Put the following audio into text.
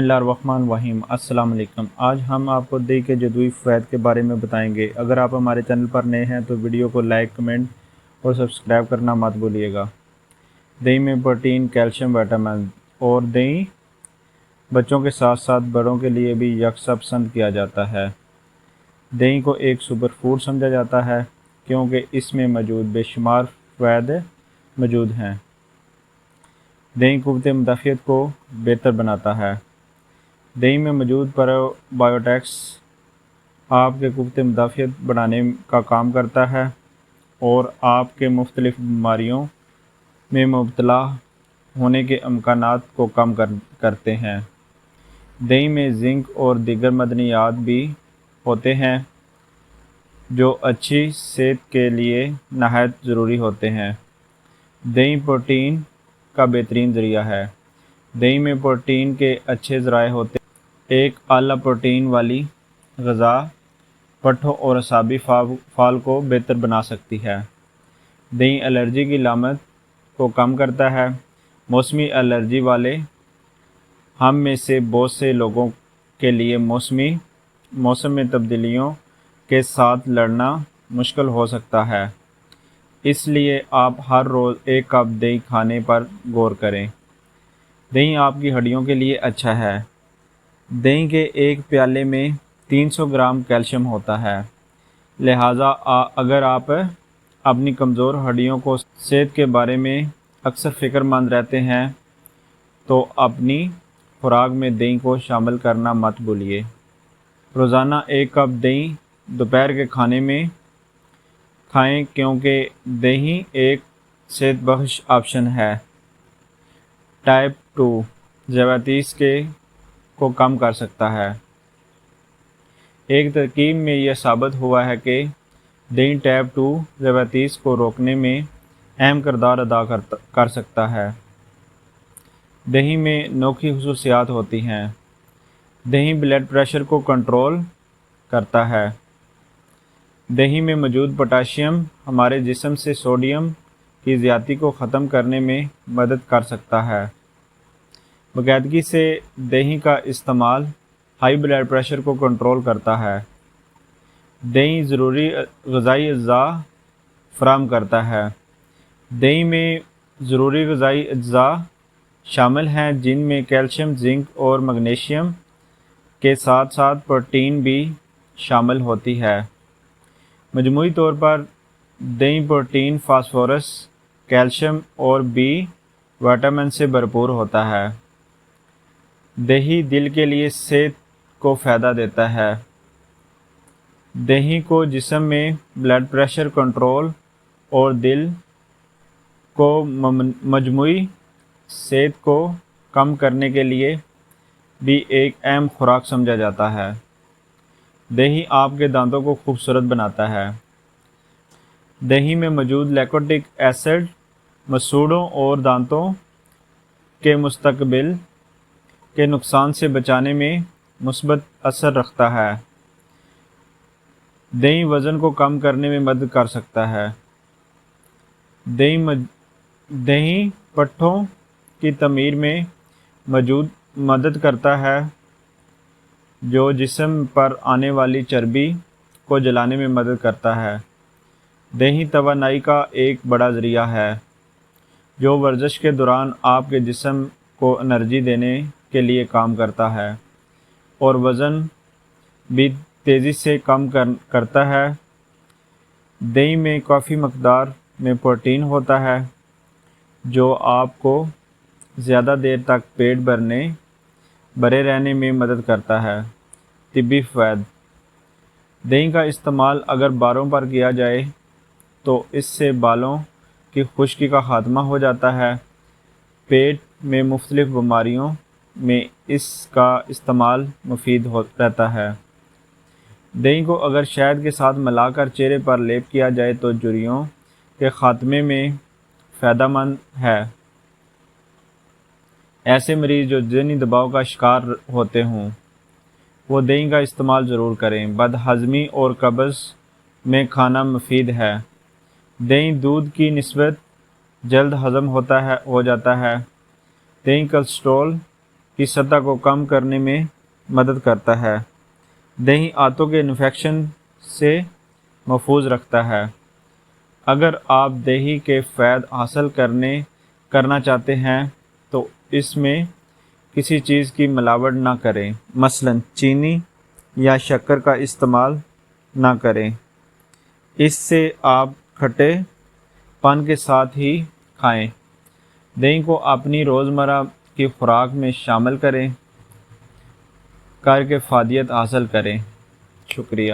بسم اللہ الرحمن الرحیم۔ السلام علیکم۔ آج ہم آپ کو دہی کے جدوی فوائد کے بارے میں بتائیں گے۔ اگر آپ ہمارے چینل پر نئے ہیں تو ویڈیو کو لائک، کمنٹ اور سبسکرائب کرنا مت بھولیے گا۔ دہی میں پروٹین، کیلشیم، وٹامن اور دہی بچوں کے ساتھ ساتھ بڑوں کے لیے بھی یکساں پسند کیا جاتا ہے۔ دہی کو ایک سپر فوڈ سمجھا جاتا ہے کیونکہ اس میں موجود بے شمار فوائد موجود ہیں۔ دہی قوت مدافعت کو بہتر بناتا ہے۔ دہی میں موجود بائیوٹکس آپ کے قوت مدافعت بڑھانے کا کام کرتا ہے اور آپ کے مختلف بیماریوں میں مبتلا ہونے کے امکانات کو کم کرتے ہیں۔ دہی میں زنک اور دیگر معدنیات بھی ہوتے ہیں جو اچھی صحت کے لیے نہایت ضروری ہوتے ہیں۔ دہی پروٹین کا بہترین ذریعہ ہے۔ دہی میں پروٹین کے اچھے ذرائع ہوتے ہیں۔ ایک اعلیٰ پروٹین والی غذا پٹھوں اور اعصابی فعال کو بہتر بنا سکتی ہے۔ دہی الرجی کی علامت کو کم کرتا ہے۔ موسمی الرجی والے ہم میں سے بہت سے لوگوں کے لیے موسم میں تبدیلیوں کے ساتھ لڑنا مشکل ہو سکتا ہے، اس لیے آپ ہر روز ایک کپ دہی کھانے پر غور کریں۔ دہی آپ کی ہڈیوں کے لیے اچھا ہے۔ دہی کے ایک پیالے میں 300 گرام کیلشیم ہوتا ہے، لہٰذا اگر آپ اپنی کمزور ہڈیوں کو صحت کے بارے میں اکثر فکر مند رہتے ہیں تو اپنی خوراک میں دہی کو شامل کرنا مت بھولیے۔ روزانہ ایک کپ دہی دوپہر کے کھانے میں کھائیں کیونکہ دہی ایک صحت بخش آپشن ہے۔ ٹائپ 2 ذیابیطس کو کم کر سکتا ہے۔ ایک تحقیق میں یہ ثابت ہوا ہے کہ دہی ٹائپ 2 ذیابیطس کو روکنے میں اہم کردار ادا کر سکتا ہے۔ دہی میں نوکھی خصوصیات ہوتی ہیں۔ دہی بلڈ پریشر کو کنٹرول کرتا ہے۔ دہی میں موجود پوٹاشیم ہمارے جسم سے سوڈیم کی زیادتی کو ختم کرنے میں مدد کر سکتا ہے۔ باقاعدگی سے دہی کا استعمال ہائی بلڈ پریشر کو کنٹرول کرتا ہے۔ دہی ضروری غذائی اجزاء فراہم کرتا ہے۔ دہی میں ضروری غذائی اجزاء شامل ہیں جن میں کیلشیم، زنک اور میگنیشیم کے ساتھ ساتھ پروٹین بھی شامل ہوتی ہے۔ مجموعی طور پر دہی پروٹین، فاسفورس، کیلشیم اور بی وٹامن سے بھرپور ہوتا ہے۔ دہی دل کے لیے صحت کو فائدہ دیتا ہے۔ دہی کو جسم میں بلڈ پریشر کنٹرول اور دل کو مجموعی صحت کو کم کرنے کے لیے بھی ایک اہم خوراک سمجھا جاتا ہے۔ دہی آپ کے دانتوں کو خوبصورت بناتا ہے۔ دہی میں موجود لیکٹک ایسڈ مسوڑھوں اور دانتوں کے مستقبل کے نقصان سے بچانے میں مثبت اثر رکھتا ہے۔ دہی وزن کو کم کرنے میں مدد کر سکتا ہے۔ دہی پٹھوں کی تعمیر میں مدد کرتا ہے جو جسم پر آنے والی چربی کو جلانے میں مدد کرتا ہے۔ دہی توانائی کا ایک بڑا ذریعہ ہے جو ورزش کے دوران آپ کے جسم کو انرجی دینے کے لیے کام کرتا ہے اور وزن بھی تیزی سے کم کرتا ہے۔ دہی میں کافی مقدار میں پروٹین ہوتا ہے جو آپ کو زیادہ دیر تک پیٹ بھرے رہنے میں مدد کرتا ہے۔ طبی فوائد: دہی کا استعمال اگر بالوں پر کیا جائے تو اس سے بالوں کی خشکی کا خاتمہ ہو جاتا ہے۔ پیٹ میں مختلف بیماریوں میں اس کا استعمال مفید رہتا ہے۔ دہی کو اگر شہد کے ساتھ ملا کر چہرے پر لیپ کیا جائے تو جھریوں کے خاتمے میں فائدہ مند ہے۔ ایسے مریض جو ذہنی دباؤ کا شکار ہوتے ہوں وہ دہی کا استعمال ضرور کریں۔ بد ہضمی اور قبض میں کھانا مفید ہے۔ دہی دودھ کی نسبت جلد ہضم ہو جاتا ہے۔ دہی کولیسٹرول کی سطح کو کم کرنے میں مدد کرتا ہے۔ دہی آنتوں کے انفیکشن سے محفوظ رکھتا ہے۔ اگر آپ دہی کے فوائد حاصل کرنا چاہتے ہیں تو اس میں کسی چیز کی ملاوٹ نہ کریں، مثلاً چینی یا شکر کا استعمال نہ کریں۔ اس سے آپ کھٹے پن کے ساتھ ہی کھائیں۔ دہی کو اپنی روزمرہ کی خوراک میں شامل کر کے فائدیت حاصل کریں۔ شکریہ۔